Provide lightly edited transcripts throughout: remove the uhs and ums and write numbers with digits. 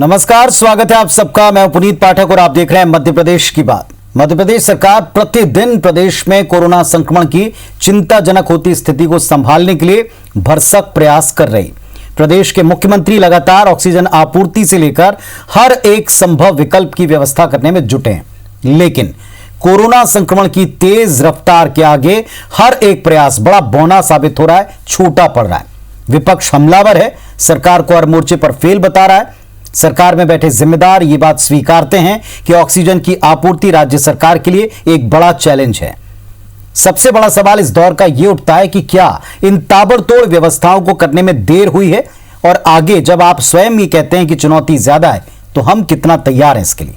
नमस्कार, स्वागत है आप सबका। मैं पुनीत पाठक और आप देख रहे हैं मध्य प्रदेश की बात। मध्य प्रदेश सरकार प्रतिदिन प्रदेश में कोरोना संक्रमण की चिंताजनक होती स्थिति को संभालने के लिए भरसक प्रयास कर रही। प्रदेश के मुख्यमंत्री लगातार ऑक्सीजन आपूर्ति से लेकर हर एक संभव विकल्प की व्यवस्था करने में जुटे हैं, लेकिन कोरोना संक्रमण की तेज रफ्तार के आगे हर एक प्रयास बड़ा बौना साबित हो रहा है, छोटा पड़ रहा है। विपक्ष हमलावर है, सरकार को हर मोर्चे पर फेल बता रहा है। सरकार में बैठे जिम्मेदार ये बात स्वीकारते हैं कि ऑक्सीजन की आपूर्ति राज्य सरकार के लिए एक बड़ा चैलेंज है। सबसे बड़ा सवाल इस दौर का यह उठता है कि क्या इन ताबड़तोड़ व्यवस्थाओं को करने में देर हुई है, और आगे जब आप स्वयं ही कहते हैं कि चुनौती ज्यादा है, तो हम कितना तैयार हैं इसके लिए।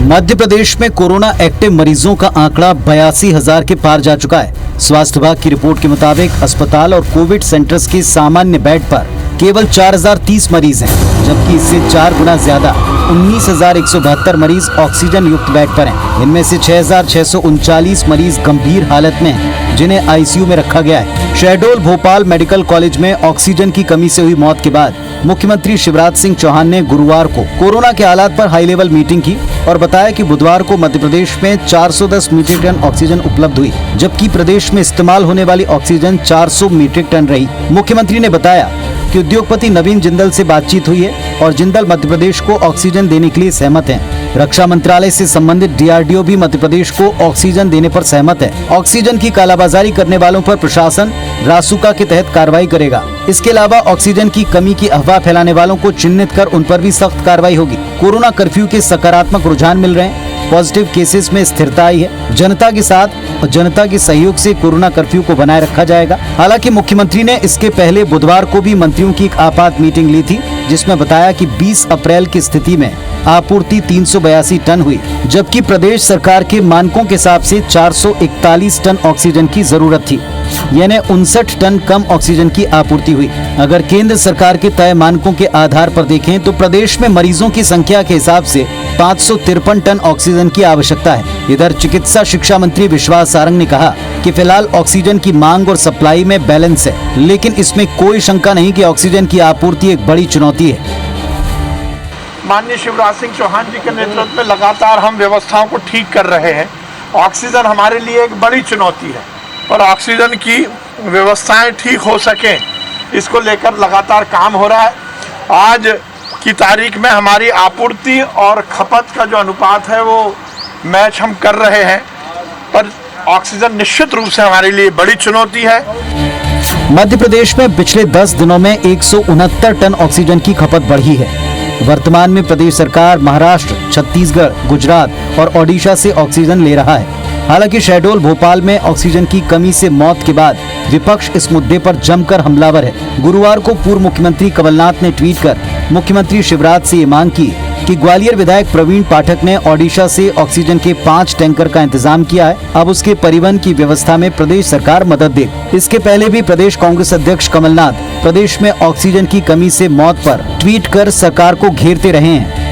मध्य प्रदेश में कोरोना एक्टिव मरीजों का आंकड़ा 82,000 के पार जा चुका है। स्वास्थ्य विभाग की रिपोर्ट के मुताबिक अस्पताल और कोविड सेंटर्स के सामान्य बेड पर केवल 4,030 मरीज हैं, जबकि इससे 4 गुना ज्यादा 19,172 मरीज ऑक्सीजन युक्त बेड पर हैं। इनमें से 6,639 मरीज गंभीर हालत में हैं, जिन्हें आईसीयू में रखा गया है। शहडोल भोपाल मेडिकल कॉलेज में ऑक्सीजन की कमी से हुई मौत के बाद मुख्यमंत्री शिवराज सिंह चौहान ने गुरुवार को कोरोना के हालात पर हाई लेवल मीटिंग की और बताया कि बुधवार को मध्य प्रदेश में 410 मीट्रिक टन ऑक्सीजन उपलब्ध हुई, जबकि प्रदेश में इस्तेमाल होने वाली ऑक्सीजन 400 मीट्रिक टन रही। मुख्यमंत्री ने बताया कि उद्योगपति नवीन जिंदल से बातचीत हुई है और जिंदल मध्य प्रदेश को ऑक्सीजन देने के लिए सहमत हैं। रक्षा मंत्रालय से संबंधित डीआरडीओ भी मध्य प्रदेश को ऑक्सीजन देने पर सहमत है। ऑक्सीजन की कालाबाजारी करने वालों पर प्रशासन रासुका के तहत कार्रवाई करेगा। इसके अलावा ऑक्सीजन की कमी की अफवाह फैलाने वालों को चिन्हित कर उन पर भी सख्त कार्रवाई होगी। कोरोना कर्फ्यू के सकारात्मक रुझान मिल रहे हैं, पॉजिटिव केसेस में स्थिरता आई है। जनता के साथ और जनता के सहयोग से कोरोना कर्फ्यू को बनाए रखा जाएगा। हालांकि मुख्यमंत्री ने इसके पहले बुधवार को भी मंत्रियों की एक आपात मीटिंग ली थी, जिसमें बताया कि 20 अप्रैल की स्थिति में आपूर्ति 382 टन हुई, जबकि प्रदेश सरकार के मानकों के हिसाब से 441 टन ऑक्सीजन की जरूरत थी, यानी 59 टन कम ऑक्सीजन की आपूर्ति हुई। अगर केंद्र सरकार के तय मानकों के आधार पर देखें तो प्रदेश में मरीजों की संख्या के हिसाब से 553 टन ऑक्सीजन की आवश्यकता है। इधर चिकित्सा शिक्षा मंत्री विश्वास सारंग ने कहा कि फिलहाल ऑक्सीजन की मांग और सप्लाई में बैलेंस है, लेकिन इसमें कोई शंका नहीं कि ऑक्सीजन की आपूर्ति एक बड़ी चुनौती है। माननीय शिवराज सिंह चौहान जी के नेतृत्व में लगातार हम व्यवस्थाओं को ठीक कर रहे हैं। ऑक्सीजन हमारे लिए एक बड़ी चुनौती है, पर ऑक्सीजन की व्यवस्थाएं ठीक हो सकें, इसको लेकर लगातार काम हो रहा है। आज की तारीख में हमारी आपूर्ति और खपत का जो अनुपात है वो मैच हम कर रहे हैं, पर ऑक्सीजन निश्चित रूप से हमारे लिए बड़ी चुनौती है। मध्य प्रदेश में पिछले 10 दिनों में 169 टन ऑक्सीजन की खपत बढ़ी है। वर्तमान में प्रदेश सरकार महाराष्ट्र, छत्तीसगढ़, गुजरात और ओडिशा से ऑक्सीजन ले रहा है। हालांकि शहडोल भोपाल में ऑक्सीजन की कमी से मौत के बाद विपक्ष इस मुद्दे पर जमकर हमलावर है। गुरुवार को पूर्व मुख्यमंत्री कमलनाथ ने ट्वीट कर मुख्यमंत्री शिवराज से ये मांग की कि ग्वालियर विधायक प्रवीण पाठक ने ओडिशा से ऑक्सीजन के 5 टैंकर का इंतजाम किया है, अब उसके परिवहन की व्यवस्था में प्रदेश सरकार मदद दे। इसके पहले भी प्रदेश कांग्रेस अध्यक्ष कमलनाथ प्रदेश में ऑक्सीजन की कमी से मौत पर ट्वीट कर सरकार को घेरते रहे हैं।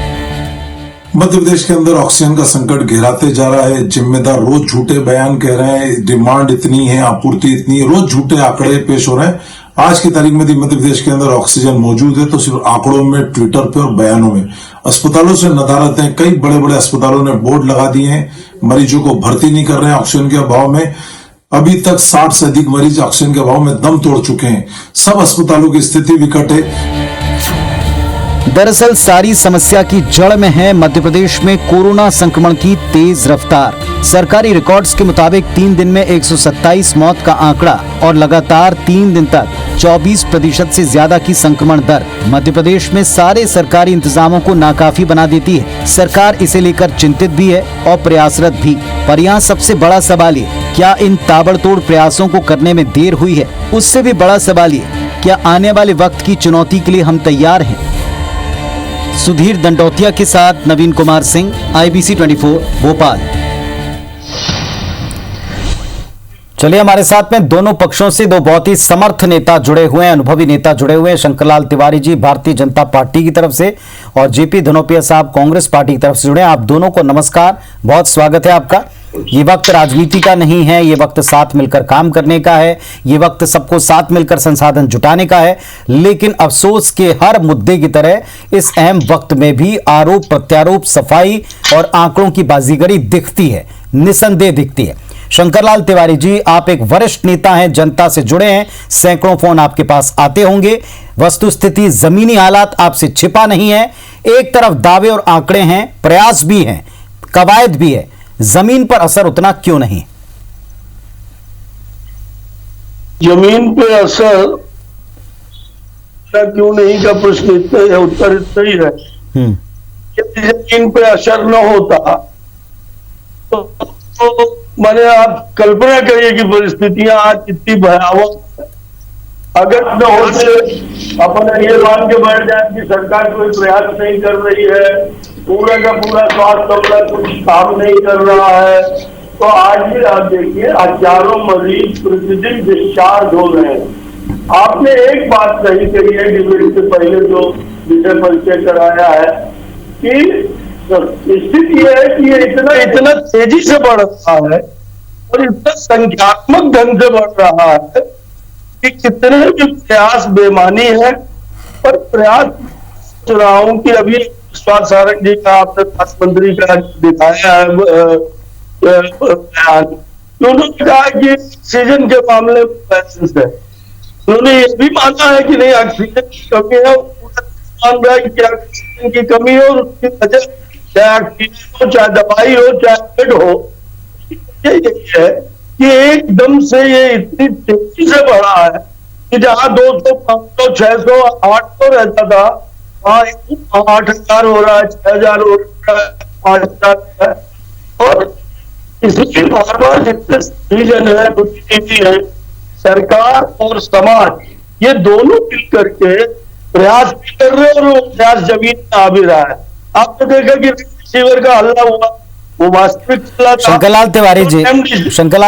मध्य प्रदेश के अंदर ऑक्सीजन का संकट गहराते जा रहा है। जिम्मेदार रोज झूठे बयान कह रहे हैं, डिमांड इतनी है, आपूर्ति इतनी है, रोज झूठे आंकड़े पेश हो रहे हैं। आज की तारीख में यदि मध्य प्रदेश के अंदर ऑक्सीजन मौजूद है तो सिर्फ आंकड़ों में, ट्विटर पे और बयानों में। अस्पतालों से नदारत है, कई बड़े बड़े अस्पतालों ने बोर्ड लगा दिए हैं, मरीजों को भर्ती नहीं कर रहे हैं ऑक्सीजन के अभाव में। अभी तक 60 से अधिक मरीज ऑक्सीजन के अभाव में दम तोड़ चुके हैं। सब अस्पतालों की स्थिति विकट है। दरअसल सारी समस्या की जड़ में है मध्य प्रदेश में कोरोना संक्रमण की तेज रफ्तार। सरकारी रिकॉर्ड्स के मुताबिक 3 दिन में 127 मौत का आंकड़ा और लगातार 3 दिन तक 24% से ज्यादा की संक्रमण दर मध्य प्रदेश में सारे सरकारी इंतजामों को नाकाफी बना देती है। सरकार इसे लेकर चिंतित भी है और प्रयासरत भी, पर यहाँ सबसे बड़ा सवाल ये, क्या इन ताबड़तोड़ प्रयासों को करने में देर हुई है? उससे भी बड़ा सवाल ये, क्या आने वाले वक्त की चुनौती के लिए हम तैयार हैं? सुधीर दंडौतिया के साथ नवीन कुमार सिंह, IBC 24 भोपाल। चलिए, हमारे साथ में दोनों पक्षों से दो बहुत ही समर्थ नेता जुड़े हुए हैं, अनुभवी नेता जुड़े हुए हैं। शंकरलाल तिवारी जी भारतीय जनता पार्टी की तरफ से और JP धनोपिया साहब कांग्रेस पार्टी की तरफ से जुड़े हैं। आप दोनों को नमस्कार, बहुत स्वागत है आपका। ये वक्त राजनीति का नहीं है, ये वक्त साथ मिलकर काम करने का है, ये वक्त सबको साथ मिलकर संसाधन जुटाने का है। लेकिन अफसोस के हर मुद्दे की तरह इस अहम वक्त में भी आरोप प्रत्यारोप, सफाई और आंकड़ों की बाजीगरी दिखती है, निसंदेह दिखती है। शंकरलाल तिवारी जी, आप एक वरिष्ठ नेता हैं, जनता से जुड़े हैं, सैकड़ों फोन आपके पास आते होंगे। वस्तुस्थिति, जमीनी हालात आपसे छिपा नहीं है। एक तरफ दावे और आंकड़े हैं, प्रयास भी हैं, कवायद भी है, जमीन पर असर उतना क्यों नहीं? जमीन पे असर क्यों नहीं का प्रश्न इतना है, उत्तर इतना ही है। यदि जमीन पे असर न होता तो माने आप कल्पना करिए कि परिस्थितियां आज इतनी भयावह, अगर न होते अपन ये मान के बैठ जाए कि सरकार कोई प्रयास नहीं कर रही है, पूरा का पूरा स्वास्थ्य मामला कुछ काम नहीं कर रहा है, तो आज भी आप देखिए हजारों मरीज प्रतिदिन डिस्चार्ज हो रहे हैं। आपने एक बात सही कही है डिबेट से पहले जो विषय परिचय कराया है कि स्थिति यह है कि ये इतना तेजी से बढ़ रहा है और इतना संख्यात्मक ढंग से बढ़ रहा है कि कितने भी प्रयास बेमानी है। पर प्रयास सोच रहा हूं कि अभी स्वास्थ्य सारंग जी का, आपने स्वास्थ्य मंत्री का दिखाया है बयान, उन्होंने कहा कि ऑक्सीजन के मामले में बैलेंस है। उन्होंने ये भी माना है कि नहीं ऑक्सीजन की कमी है, मान रहा है कि ऑक्सीजन की कमी है और उसकी वजह चाहे ऑक्सीजन हो, चाहे दवाई हो, चाहे बेड हो, यही है कि एकदम से ये इतनी तेजी से बढ़ा है कि जहां 200, 500, 600, 800 रहता था, वहां 8,000 हो रहा है, 6,000 हो रहा है, 5,000 है। और इसलिए बार बार जितने रीजन है, बुद्धिजीवी है, सरकार और समाज, ये दोनों मिल करके प्रयास भी कर रहे और वो प्रयास जमीन में आ भी रहा है। आपने देखा कि रिसीवर का हल्ला हुआ, वो वास्तविक शंकरलाल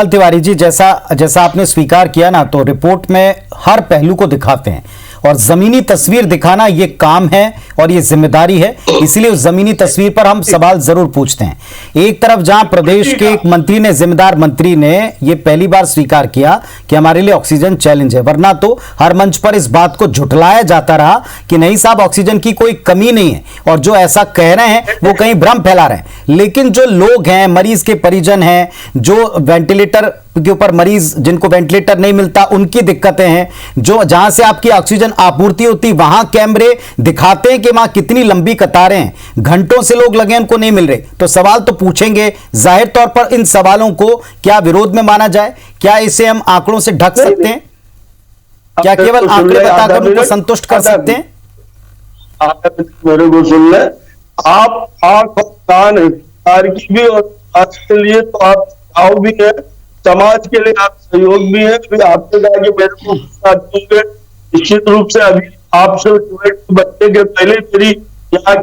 तिवारी जी, जैसा आपने स्वीकार किया ना, तो रिपोर्ट में हर पहलू को दिखाते हैं और जमीनी तस्वीर दिखाना ये काम है और ये जिम्मेदारी है। इसीलिए उस जमीनी तस्वीर पर हम सवाल जरूर पूछते हैं। एक तरफ जहां प्रदेश के एक मंत्री ने, जिम्मेदार मंत्री ने ये पहली बार स्वीकार किया कि हमारे लिए ऑक्सीजन चैलेंज है, वरना तो हर मंच पर इस बात को झुठलाया जाता रहा कि नहीं साहब ऑक्सीजन की कोई कमी नहीं है, और जो ऐसा कह रहे हैं वो कहीं भ्रम फैला रहे हैं। लेकिन जो लोग हैं, मरीज के परिजन हैं, जो वेंटिलेटर के ऊपर मरीज जिनको वेंटिलेटर नहीं मिलता उनकी दिक्कतें हैं, जो जहां से आपकी ऑक्सीजन आपूर्ति होती वहां कैमरे दिखाते हैं कि वहां कितनी लंबी कतारें हैं, घंटों से लोग लगे उनको नहीं मिल रहे। तो सवाल तो पूछेंगे, जाहिर तौर पर इन सवालों को क्या विरोध में माना जाए? क्या इसे हम आंकड़ों से ढक सकते हैं? क्या केवल आंकड़े बताकर उनको संतुष्ट कर सकते हैं? मेरे को सुन ले, आप आंख और कान है सरकार की भी, और आज के लिए तो आप आओ भी है, समाज के लिए आप सहयोग भी है। अभी आपने कहा कि मेरे को दूंगे, निश्चित रूप से अभी आपसे बच्चे के पहले मेरी यहाँ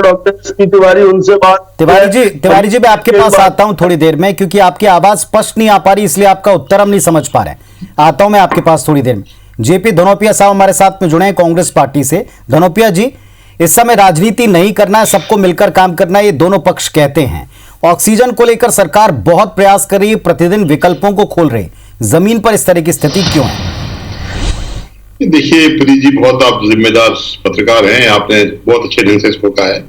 डॉक्टर तिवारी, उनसे बात। तिवारी जी मैं आपके पास आता हूं थोड़ी देर में, क्योंकि आपकी आवाज स्पष्ट नहीं आ पा रही, इसलिए आपका उत्तर हम नहीं समझ पा रहे हैं। आता हूं मैं आपके पास थोड़ी देर में। जेपी धनोपिया साहब हमारे साथ में जुड़े हैं कांग्रेस पार्टी से। धनोपिया जी, इस समय राजनीति नहीं करना है, सबको मिलकर काम करना है, ये दोनों पक्ष कहते हैं। ऑक्सीजन को लेकर सरकार बहुत प्रयास कर रही है, प्रतिदिन विकल्पों को खोल रही है, जमीन पर इस तरह की स्थिति क्यों है? देखिए प्री जी, बहुत आप जिम्मेदार पत्रकार हैं, आपने बहुत अच्छे ढंग से इसको कहा है।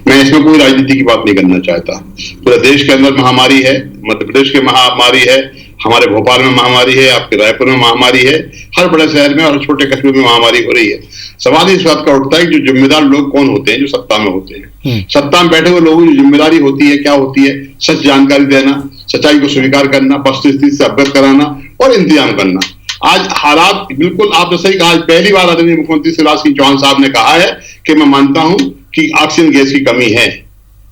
मैं इसमें कोई राजनीति की बात नहीं करना चाहता। पूरे देश के अंदर महामारी है, मध्य प्रदेश के महामारी है, हमारे भोपाल में महामारी है, आपके रायपुर में महामारी है, हर बड़े शहर में और छोटे कस्बे में महामारी हो रही है। सवाल इस बात का उठता है कि जो जिम्मेदार लोग कौन होते हैं, जो सत्ता में होते हैं। सत्ता में बैठे हुए लोगों की जिम्मेदारी होती है, क्या होती है? सच जानकारी देना, सच्चाई को स्वीकार करना, वस्तुस्थिति से अवगत कराना और इंतजाम करना। आज हालात बिल्कुल आपने सही कहा। पहली बार आदरणीय मुख्यमंत्री शिवराज सिंह चौहान साहब ने कहा है कि मैं मानता हूं कि ऑक्सीजन गैस की कमी है।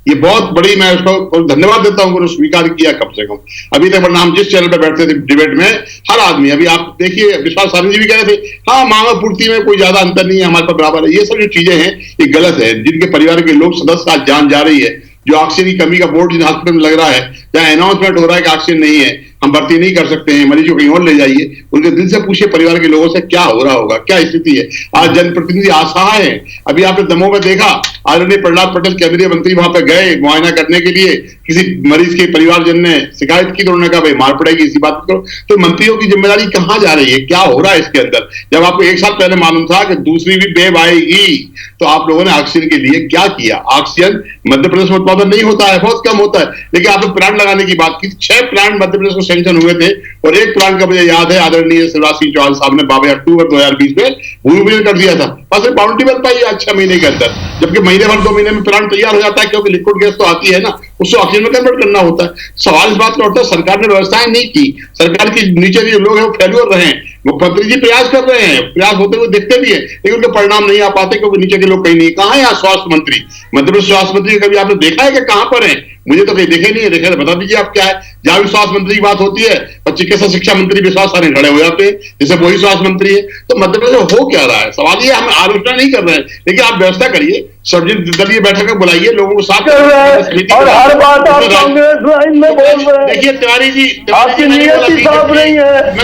ये बहुत बड़ी, मैं उसको धन्यवाद देता हूं, स्वीकार किया कम से कम। अभी तक वरना हम जिस चैनल पर बैठते थे डिबेट में, हर आदमी, अभी आप देखिए विश्वास सारंग जी भी कह रहे थे, हाँ मांग पूर्ति में कोई ज्यादा अंतर नहीं है, हमारे पास बराबर है। ये सब जो चीजें हैं ये गलत है। जिनके परिवार के लोग सदस्य आज जान जा रही है, जो ऑक्सीजन की कमी का बोर्ड जिन हॉस्पिटल में लग रहा है, जहां अनाउंसमेंट हो रहा है कि ऑक्सीजन नहीं है, हम भर्ती नहीं कर सकते हैं, मरीज को कहीं और ले जाइए। उनके दिल से पूछिए परिवार के लोगों से क्या हो रहा होगा, क्या स्थिति है। आज जनप्रतिनिधि असहाय है। अभी आपने दमोह में देखा, आदरणीय प्रहलाद पटेल केंद्रीय मंत्री वहां पे गए मुआयना करने के लिए, किसी मरीज के परिवारजन ने शिकायत की तो उन्होंने कहा भाई मार पड़ेगी, इसी बात करो। तो मंत्रियों की जिम्मेदारी कहां जा रही है, क्या हो रहा है इसके अंदर? जब आपको एक साल पहले मालूम था कि दूसरी भी वेव आएगी, तो आप लोगों ने ऑक्सीजन के लिए क्या किया? ऑक्सीजन मध्य प्रदेश में उत्पादन नहीं होता है, बहुत कम होता है, लेकिन आपने प्लांट लगाने की बात की। 6 प्लांट मध्य प्रदेश को सैंक्शन हुए थे और एक प्लांट का मुझे याद है आदरणीय शिवराज सिंह चौहान साहब ने 22 अक्टूबर 2020 में भूमि पूजन कर दिया था, बस बाउंड्री बन पाई आज 6 महीने के अंदर, जबकि महीने भर 2 महीने में प्लांट तैयार हो जाता है, क्योंकि लिक्विड गैस तो आती है ना, उसको ऑक्सीजन में कन्वर्ट करना होता है। सवाल इस बात का उठता है सरकार ने व्यवस्थाएं नहीं की, सरकार के नीचे जो लोग हैं वो फेल्यूर रहे हैं। मुख्यमंत्री जी प्रयास कर रहे हैं, प्रयास होते हुए दिखते भी है, लेकिन उनके परिणाम नहीं आ पाते क्योंकि नीचे के लोग कहीं नहीं। कहां है यहाँ स्वास्थ्य मंत्री? मध्य प्रदेश स्वास्थ्य मंत्री कभी आपने देखा है कि कहां पर है? मुझे तो कहीं देखे नहीं है, देखे तो बता दीजिए आप क्या है। जहां भी स्वास्थ्य मंत्री की बात होती है और चिकित्सा शिक्षा मंत्री विश्वास सारे खड़े हो जाते हैं जैसे वही स्वास्थ्य मंत्री है। तो मध्य प्रदेश हो क्या रहा है? सवाल ये, हम आलोचना नहीं कर रहे हैं, लेकिन आप व्यवस्था करिए, सर्वदलीय बैठक में बुलाइए, लोगों को साथ कर रहे हैं और हर बात आप कांग्रेस लाइन में बोल रहे हैं। देखिए तिवारी जी, आपकी नियत साफ नहीं है।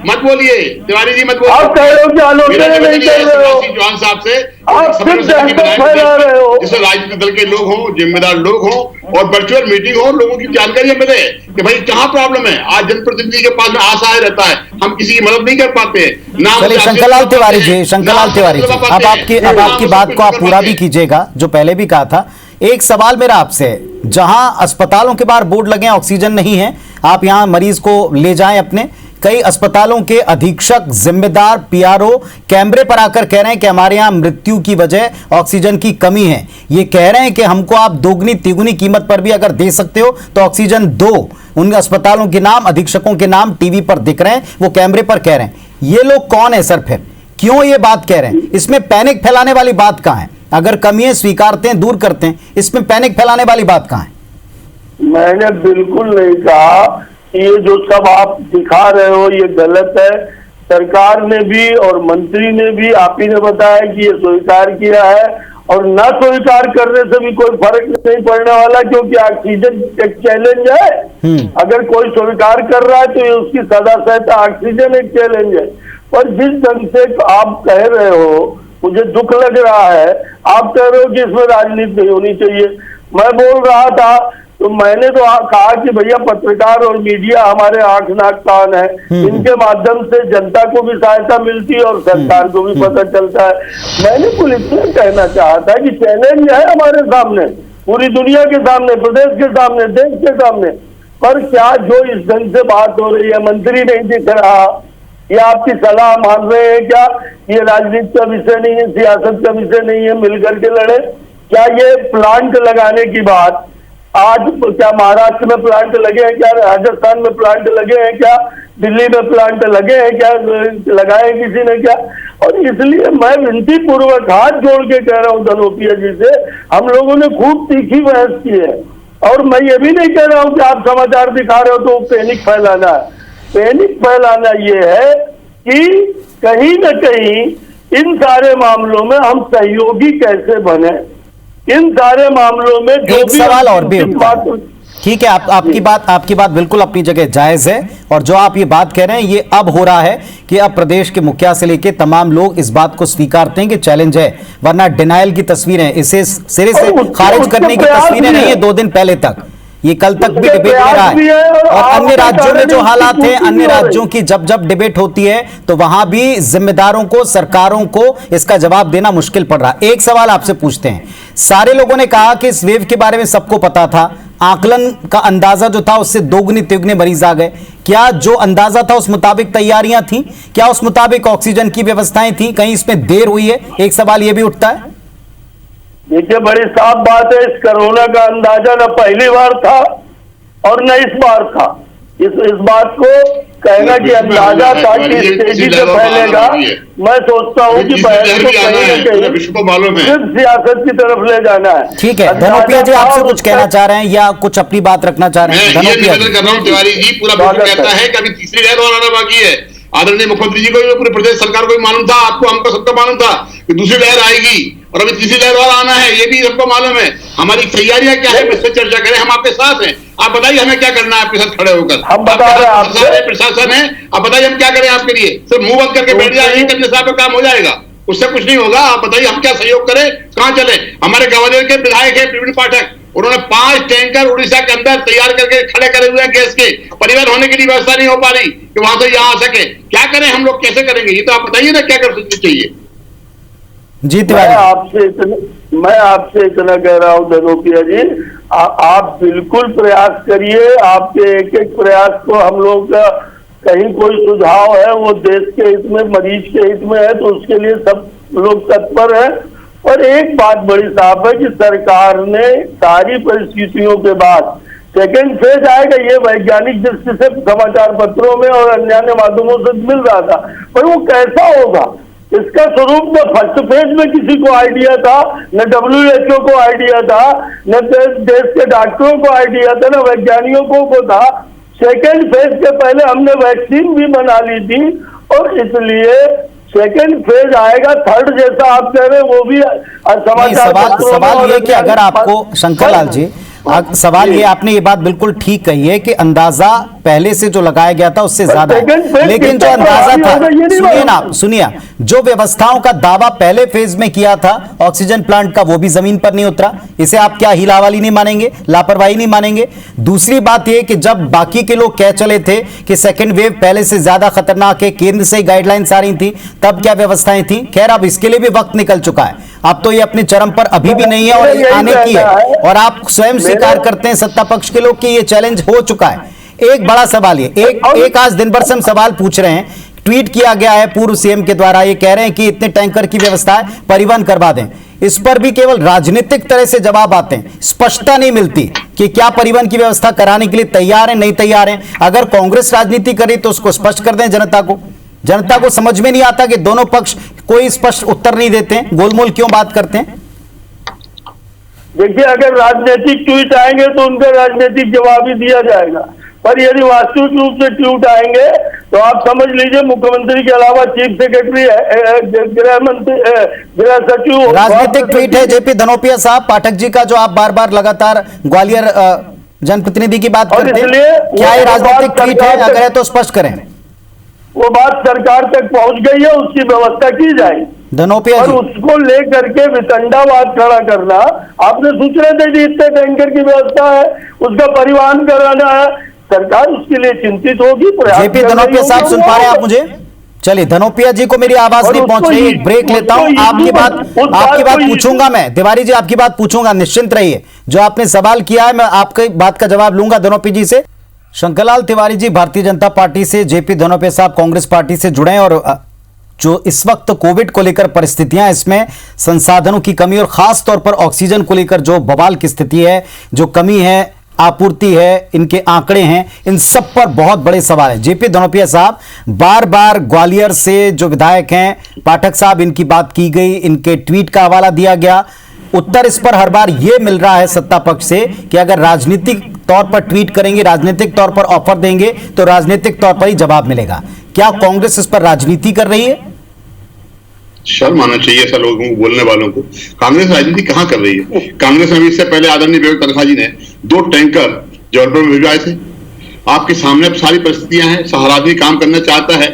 मत बोलिए तिवारी जी, मत बोलिए। आप कह रहे हो कि आलोचना नहीं कर रहे हो, चौहान साहब से आप सिर्फ दहशत फैला रहे हो। जिससे राजनीतिक दल के लोग हों, जिम्मेदार लोग हों और वर्चुअल मीटिंग हो, लोगों की जानकारी मिले कि भाई कहां प्रॉब्लम है। आज जनप्रतिनिधि के पास में असहाय रहता है, हम किसी की मदद नहीं कर पाते हैं। चलिए शंकरलाल तिवारी जी, अब आपकी बात को आप पूरा भी कीजिएगा, जो पहले भी कहा था। एक सवाल मेरा आपसे है, जहां अस्पतालों के बाहर बोर्ड लगे हैं ऑक्सीजन नहीं है, आप यहां मरीज को ले जाएं अपने, कई अस्पतालों के अधीक्षक, जिम्मेदार, पीआरओ कैमरे पर आकर कह रहे हैं कि हमारे यहां मृत्यु की वजह ऑक्सीजन की कमी है। ये कह रहे हैं कि हमको आप दोगुनी तिगुनी कीमत पर भी अगर दे सकते हो तो ऑक्सीजन दो। उन अस्पतालों के नाम, अधीक्षकों के नाम टीवी पर दिख रहे हैं, वो कैमरे पर कह रहे हैं। ये लोग कौन है सर? फिर क्यों ये बात कह रहे हैं? इसमें पैनिक फैलाने वाली बात कहां है? अगर कमियां स्वीकारते हैं, दूर करते हैं, इसमें पैनिक फैलाने वाली बात कहां है? मैंने बिल्कुल नहीं कहा ये जो सब आप दिखा रहे हो ये गलत है। सरकार ने भी और मंत्री ने भी, आप ही ने बताया कि ये स्वीकार किया है, और न स्वीकार करने से भी कोई फर्क नहीं पड़ने वाला, क्योंकि ऑक्सीजन एक चैलेंज है। अगर कोई स्वीकार कर रहा है तो ये उसकी सदा सहता, ऑक्सीजन एक चैलेंज है। और जिस ढंग से आप कह रहे हो मुझे दुख लग रहा है, आप कह रहे हो कि इसमें राजनीति नहीं होनी चाहिए। मैं बोल रहा था तो मैंने तो कहा कि भैया पत्रकार और मीडिया हमारे आंख नाक कान है, इनके माध्यम से जनता को भी सहायता मिलती है और सरकार को भी पता चलता है। मैंने पुलिस से कहना चाहा था कि चैलेंज है हमारे सामने, पूरी दुनिया के सामने, प्रदेश के सामने, देश के सामने, पर क्या जो इस ढंग से बात हो रही है, मंत्री नहीं दिख रहा, ये आपकी सलाह मान रहे हैं क्या? ये राजनीति का विषय नहीं है, सियासत का विषय नहीं है, मिलकर के लड़े। क्या ये प्लांट लगाने की बात आज क्या महाराष्ट्र में प्लांट लगे हैं क्या? राजस्थान में प्लांट लगे हैं क्या? दिल्ली में प्लांट लगे हैं क्या? लगाए किसी ने क्या? और इसलिए मैं विनती पूर्वक हाथ जोड़ के कह रहा हूं धनोपिया जी से, हम लोगों ने खूब तीखी बहस की है, और मैं ये भी नहीं कह रहा हूं कि आप समाचार दिखा रहे हो तो पैनिक फैलाना है। पैनिक फैलाना ये है कि कहीं न कहीं इन सारे मामलों में हम सहयोगी कैसे बने, इन सारे मामलों में जो एक भी सवाल और भी ठीक है, आपकी बात बिल्कुल अपनी जगह जायज है, और जो आप ये बात कह रहे हैं ये अब हो रहा है कि अब प्रदेश के मुखिया से लेके तमाम लोग इस बात को स्वीकारते हैं कि चैलेंज है, वरना डिनायल की तस्वीरें, इसे सिरे से खारिज करने की तस्वीरें नहीं है 2 दिन पहले तक, ये कल तक भी डिबेट में रहा है। और अन्य राज्यों में जो हालात हैं, अन्य राज्यों की जब डिबेट होती है तो वहां भी जिम्मेदारों को, सरकारों को इसका जवाब देना मुश्किल पड़ रहा है। एक सवाल आपसे पूछते हैं, सारे लोगों ने कहा कि इस वेव के बारे में सबको पता था, आकलन का अंदाजा जो था उससे दोगुनी तिगुने मरीज आ गए, क्या जो अंदाजा था उस मुताबिक तैयारियां थी? क्या उस मुताबिक ऑक्सीजन की व्यवस्थाएं थी? कहीं इसमें देर हुई है? एक सवाल यह भी उठता है। देखिए बड़ी साफ बात है, इस कोरोना का अंदाजा न पहली बार था और न इस बार था। इस बात को कहना कि अंदाजा था कि इस तेजी से फैलेगा, मैं सोचता हूं कि पहले तो कहीं न कहीं सिर्फ सियासत की तरफ ले जाना है। ठीक है, धनोपिया जी आपसे कुछ कहना चाह रहे हैं या कुछ अपनी बात रखना चाह रहे हैं? धनोपिया जी कर रहा हूं, तिवारी जी पूरा कहता है कि अभी तीसरी लहर और आना बाकी है। आदरणीय मुख्यमंत्री जी को, पूरे प्रदेश सरकार को भी मालूम था, आपको, हमको, सबको मालूम था कि दूसरी लहर आएगी और अभी तीसरी लहर और आना है, ये भी सबको मालूम है। हमारी तैयारियां क्या है, इस पर चर्चा करें, हम आपके साथ हैं। आप बताइए हमें क्या करना है आपके साथ खड़े होकर। हम बता रहे हैं आपसे, प्रशासन है, आप बताइए हम क्या करें आपके लिए। सिर्फ मुंह बंद करके बैठ जाए, करने से आपका काम हो जाएगा, उससे कुछ नहीं होगा। आप बताइए हम क्या सहयोग करें, कहां चले। हमारे ग्वालियर के विधायक है प्रवीण पाठक, उन्होंने 5 टैंकर उड़ीसा के अंदर तैयार करके खड़े करे हुए हैं गैस के। परिवहन होने की व्यवस्था नहीं हो पा रही कि वहां से यहाँ आ सके। क्या करें हम लोग, कैसे करेंगे, ये तो आप बताइए ना, क्या कर सकते चाहिए। जी तिवारी, मैं आपसे इतना कह रहा हूं धनोपिया जी, आप बिल्कुल प्रयास करिए। आपके एक एक प्रयास को हम लोग का कहीं कोई सुझाव है वो देश के हित में, मरीज के हित में है, तो उसके लिए सब लोग तत्पर है। और एक बात बड़ी साफ है कि सरकार ने सारी परिस्थितियों के बाद सेकेंड फेज आएगा, ये वैज्ञानिक दृष्टि से समाचार पत्रों में और अन्य माध्यमों से मिल रहा था, पर वो कैसा होगा इसका स्वरूप न फर्स्ट फेज में किसी को आइडिया था, न WHO को आइडिया था, न देश के डॉक्टरों को आइडिया था, न वैज्ञानिकों को था। सेकेंड फेज के पहले हमने वैक्सीन भी बना ली थी, और इसलिए सेकेंड फेज आएगा। थर्ड जैसा आप कह रहे हैं वो भी समाचार सवाल ये कि अगर आपको शंकर लाल जी, सवाल ये, आपने ये बात बिल्कुल ठीक कही है कि अंदाजा पहले से जो लगाया गया था उससे ज्यादा है, लेकिन जो अंदाजा था, सुनिए ना, सुनिए, जो व्यवस्थाओं का दावा पहले फेज में किया था ऑक्सीजन प्लांट का, वो भी जमीन पर नहीं उतरा। इसे आप क्या हिलावाली नहीं मानेंगे, लापरवाही नहीं मानेंगे? दूसरी बात यह कि जब बाकी के लोग कह चले थे कि सेकेंड वेव पहले से ज्यादा खतरनाक है, केंद्र से गाइडलाइंस आ रही थी, तब क्या व्यवस्थाएं थी? खैर, अब इसके लिए भी वक्त निकल चुका है, अब तो ये अपने चरम पर अभी भी नहीं है और ये आने की है, और आप स्वयं स्वीकार करते हैं सत्ता पक्ष के लोग कि ये चैलेंज हो चुका है। एक बड़ा सवाल ये, एक आज दिन भर से हम सवाल पूछ रहे हैं, ट्वीट किया गया है पूर्व सीएम के द्वारा, ये कह रहे हैं कि इतने टैंकर की व्यवस्था है, परिवहन करवा दें। इस पर भी केवल राजनीतिक तरह से जवाब आते हैं, स्पष्टता नहीं मिलती कि क्या परिवहन की व्यवस्था कराने के लिए तैयार है, नहीं तैयार है। अगर कांग्रेस राजनीति करे तो उसको स्पष्ट कर दें जनता को। जनता को समझ में नहीं आता कि दोनों पक्ष कोई स्पष्ट उत्तर नहीं देते हैं, गोलमोल क्यों बात करते हैं। देखिए, अगर राजनीतिक ट्वीट आएंगे तो उनका राजनीतिक जवाब ही दिया जाएगा, पर यदि वास्तविक रूप से ट्वीट आएंगे तो आप समझ लीजिए मुख्यमंत्री के अलावा चीफ सेक्रेटरी, गृह मंत्री, गृह सचिव, राजनीतिक ट्वीट है जेपी धनोपिया साहब पाठक जी का, जो आप बार बार लगातार ग्वालियर जनप्रतिनिधि की बात करते हैं, क्या ये राजनीतिक ट्वीट है? अगर है तो स्पष्ट करें। वो बात सरकार तक पहुंच गई है, उसकी व्यवस्था की जाए धनोपिया और जी, उसको लेकर के वितंडावाद खड़ा करना। आपने सोच रहे थे कि इतने टैंकर की व्यवस्था है, उसका परिवहन कराना है, सरकार उसके लिए चिंतित होगी। जेपी धनोपिया साहब, सुन पा रहे हैं आप मुझे? चलिए, धनोपिया जी को मेरी आवाज नहीं पहुंच रही, एक ब्रेक लेता हूं। आपकी बात पूछूंगा मैं, तिवारी जी आपकी बात पूछूंगा, निश्चिंत रहिए। जो आपने सवाल किया है मैं आपकी बात का जवाब लूंगा धनोपिया जी से। शंकरलाल तिवारी जी भारतीय जनता पार्टी से, जेपी धनोपिया साहब कांग्रेस पार्टी से जुड़े हैं, और जो इस वक्त कोविड को लेकर परिस्थितियां, इसमें संसाधनों की कमी और खास तौर पर ऑक्सीजन को लेकर जो बवाल की स्थिति है, जो कमी है, आपूर्ति है, इनके आंकड़े हैं, इन सब पर बहुत बड़े सवाल है। जेपी धनोपिया साहब, बार बार ग्वालियर से जो विधायक हैं पाठक साहब, इनकी बात की गई, इनके ट्वीट का हवाला दिया गया, उत्तर इस पर हर बार यह मिल रहा है सत्ता पक्ष से कि अगर राजनीतिक तौर पर ट्वीट करेंगे, राजनीतिक तौर पर ऑफर देंगे तो राजनीतिक तौर पर ही जवाब मिलेगा। क्या कांग्रेस इस पर राजनीति कर रही है? शर्म आना चाहिए ऐसा लोगों को, बोलने वालों को। कांग्रेस राजनीति कहां कर रही है? कांग्रेस ने इससे पहले आदरणीय विवेक तनखा जी ने 2 टैंकर जबलपुर में भिजवाए थे। आपके सामने सारी परिस्थितियां हैं, सहारा आदमी काम करना चाहता है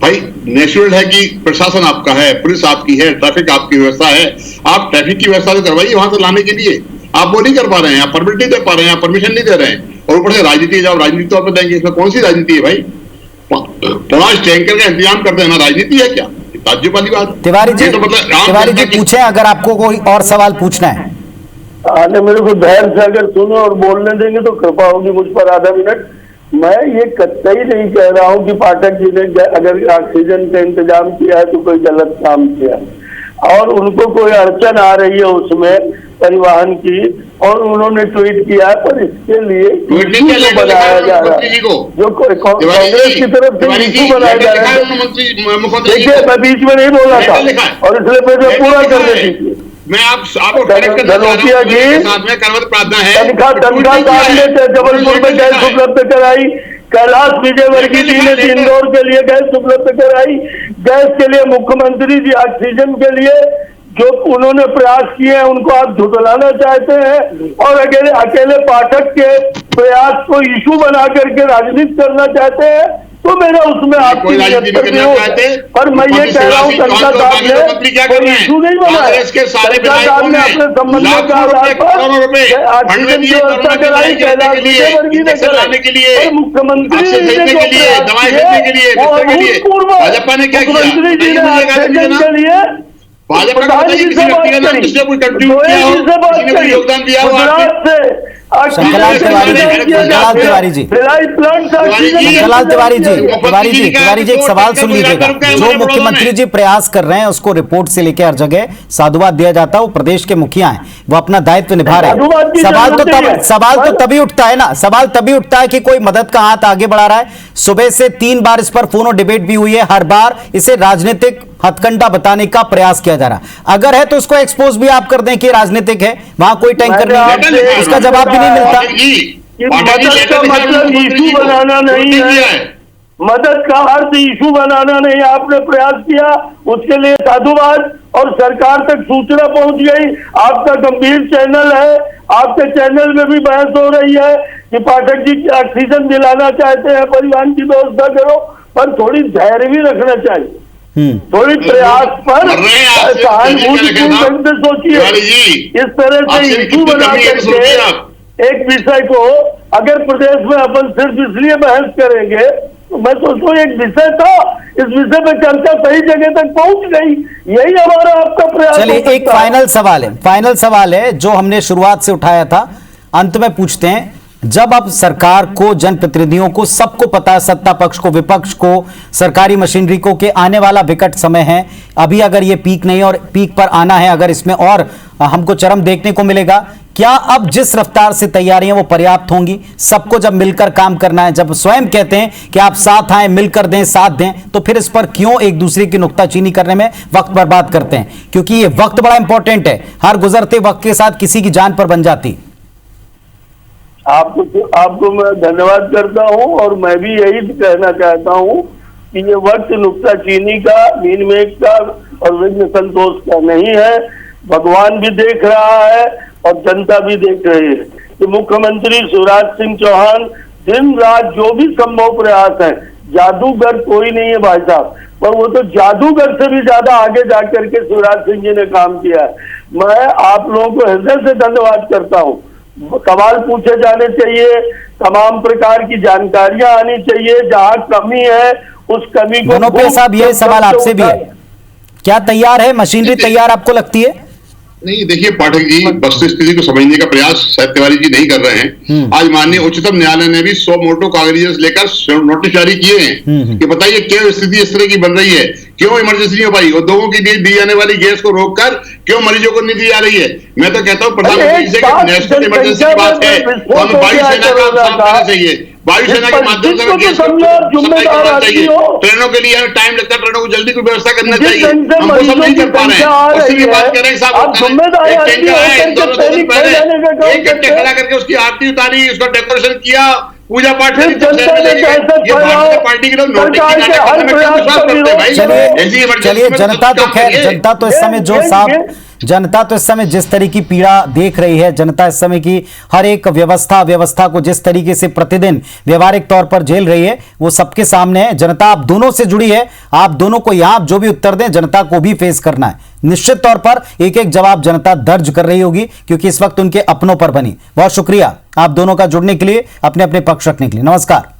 भाई, नेचुरल है कि प्रशासन आपका है, पुलिस आपकी है, ट्रैफिक आपकी व्यवस्था है, आप ट्रैफिक की व्यवस्था तो करवाइए वहां से लाने के लिए। आप वो नहीं कर पा रहे हैं, आप परमिट नहीं दे पा रहे हैं, आप परमिशन नहीं दे रहे हैं, और ऊपर से राजनीति जब राजनीति तौर पर देंगे, इसमें कौन सी राजनीति है भाई? 5 टैंकर का इंतजाम कर देना राजनीति है क्या? ताज्जुब वाली बात। तिवारी जी, तो मतलब तिवारी जी पूछें अगर आपको कोई और सवाल पूछना है। आने मेरे को धैर्य से अगर सुनो और बोलने देंगे तो कृपा होगी मुझ पर आधा मिनट। मैं ये कतई नहीं कह रहा हूँ कि पाठक जी ने अगर ऑक्सीजन का इंतजाम किया है तो कोई गलत काम किया है, और उनको कोई अड़चन आ रही है उसमें परिवहन की, और उन्होंने ट्वीट किया है, पर इसके लिए इशू बनाया जा रहा है, जो कांग्रेस की तरफ से इशू बनाया जा रहा है। देखिए, मैं बीच में नहीं बोला था और इसलिए मुझे पूरा करने दीजिए। मैं आपको धनोपिया जी, तनखा साहब ने जबलपुर में गैस उपलब्ध कराई, कैलाश विजयवर्गीय जी ने इंदौर के लिए गैस उपलब्ध कराई, गैस के लिए मुख्यमंत्री जी ऑक्सीजन के लिए जो उन्होंने प्रयास किए हैं उनको आप झुठलाना चाहते हैं और अकेले पाठक के प्रयास को इशू बना करके राजनीति करना चाहते हैं, तो मेरा उसमें आपकी नियत पर विरोध है। पर मैं ये कह रहा हूँ संसद साहब ने कोई इशू नहीं बनाया, संसद साहब ने अपने संबंधों के आधार पर ऑक्सीजन की व्यवस्था कराई, कैलाश विजयवर्गीय ने कराई, और मुख्यमंत्री जी ने जो प्रयास किए वो अभूतपूर्व मुख्यमंत्री जी ने ऑक्सीजन के लिए प्रधान जी से बात करी, योगदान दिया शंकरलाल तिवारी जी, एक सवाल सुन लीजिएगा। जो मुख्यमंत्री जी प्रयास कर रहे हैं उसको रिपोर्ट से लेकर हर जगह साधुवाद दिया जाता है, वो प्रदेश के मुखिया हैं, वो अपना दायित्व निभा रहे हैं। सवाल तो तभी उठता है ना, सवाल तभी उठता है कि कोई मदद का हाथ आगे बढ़ा रहा है। सुबह से 3 बार इस पर फोन और डिबेट भी हुई है, हर बार इसे राजनीतिक हथकंडा बताने का प्रयास किया जा रहा है। अगर है तो उसको एक्सपोज भी आप कर दें कि राजनीतिक है, वहां कोई टैंकर नहीं है, उसका जवाब भी नहीं मिलता। मदद का मतलब इशू बनाना नहीं है, मदद का अर्थ इशू बनाना नहीं। आपने प्रयास किया, उसके लिए साधुवाद, और सरकार तक सूचना पहुंच गई। आपका गंभीर चैनल है, आपके चैनल में भी बहस हो रही है कि पाठक जी ऑक्सीजन दिलाना चाहते हैं, परिवहन की व्यवस्था करो, पर थोड़ी धैर्य भी रखना चाहिए, थोड़ी प्रयास पर सहानुभूतिपूर्ण ढंग से सोचिए। इस तरह से इशू बना करके एक विषय को अगर प्रदेश में अपन सिर्फ इसलिए बहस करेंगे, तो मैं सोचता हूँ एक विषय था, इस विषय पे चर्चा सही जगह तक पहुंच गई, यही हमारा आपका प्रयास। चलिए एक फाइनल सवाल है जो हमने शुरुआत से उठाया था, अंत में पूछते हैं। जब अब सरकार को, जनप्रतिनिधियों को, सबको पता है, सत्ता पक्ष को, विपक्ष को, सरकारी मशीनरी को, कि आने वाला विकट समय है, अभी अगर ये पीक नहीं और पीक पर आना है, अगर इसमें और हमको चरम देखने को मिलेगा, क्या अब जिस रफ्तार से तैयारियां वो पर्याप्त होंगी? सबको जब मिलकर काम करना है, जब स्वयं कहते हैं कि आप साथ आए, मिलकर दें, साथ दें, तो फिर इस पर क्यों एक दूसरे की नुक्ताचीनी करने में वक्त बर्बाद करते हैं? क्योंकि ये वक्त बड़ा इंपॉर्टेंट है, हर गुजरते वक्त के साथ किसी की जान पर बन जाती। आपको मैं धन्यवाद करता हूं, और मैं भी यही कहना चाहता हूं कि ये वक्त नुक्ताचीनी का, मीनमेट का और विघ्न संतोष का नहीं है। भगवान भी देख रहा है और जनता भी देख रही है कि मुख्यमंत्री शिवराज सिंह चौहान दिन रात जो भी संभव प्रयास है, जादूगर कोई नहीं है भाई साहब, पर वो तो जादूगर से भी ज्यादा आगे जाकर के शिवराज सिंह जी ने काम किया है। मैं आप लोगों को हृदय से धन्यवाद करता हूँ। सवाल पूछे जाने चाहिए, तमाम प्रकार की जानकारियां आनी चाहिए, जहां कमी है उस कमी को। मनोप्रिय साहब, ये सवाल आपसे भी है, क्या तैयार है मशीनरी, तैयार आपको लगती है? नहीं, देखिए पाठक जी, वस्तु स्थिति को समझने का प्रयास शायद तिवारी जी नहीं कर रहे हैं। आज माननीय उच्चतम न्यायालय ने भी 100 मोटो कागज लेकर नोटिस जारी किए हैं कि बताइए क्यों स्थिति इस तरह की बन रही है, क्यों इमरजेंसी नहीं हो पाई, उद्योगों की दी जाने वाली गैस को रोककर क्यों मरीजों को नहीं दी जा रही है। मैं तो कहता हूँ प्रधानमंत्री से नेशनल इमरजेंसी की बात है तो हमें वायुसेना का साथ करना चाहिए, वायुसेना के माध्यम से गैस सप्लाई करना चाहिए। ट्रेनों के लिए टाइम लगता है, ट्रेनों को जल्दी कोई व्यवस्था करना चाहिए, हम वो सब नहीं कर पा रहे हैं। उसी की बात कर रहे हैं साहब, एक टैंकर आया 2 दिन पहले, 1 घंटे खड़ा करके उसकी आरती उतारी, उसका डेकोरेशन किया, पूजा पाठ करी, ये भारतीय पार्टी के लोग नोटिस की नाटक करने में क्या विश्वास करते हैं भाई? चलिए जनता तो खैर, जनता तो इस समय जो साहब, जनता तो इस समय जिस तरह की पीड़ा देख रही है, जनता इस समय की हर एक व्यवस्था को जिस तरीके से प्रतिदिन व्यवहारिक तौर पर झेल रही है, वो सबके सामने है। जनता आप दोनों से जुड़ी है, आप दोनों को यहां जो भी उत्तर दें, जनता को भी फेस करना है। निश्चित तौर पर एक एक जवाब जनता दर्ज कर रही होगी, क्योंकि इस वक्त उनके अपनों पर बनी। बहुत शुक्रिया आप दोनों का जुड़ने के लिए, अपने अपने पक्ष रखने के लिए। नमस्कार।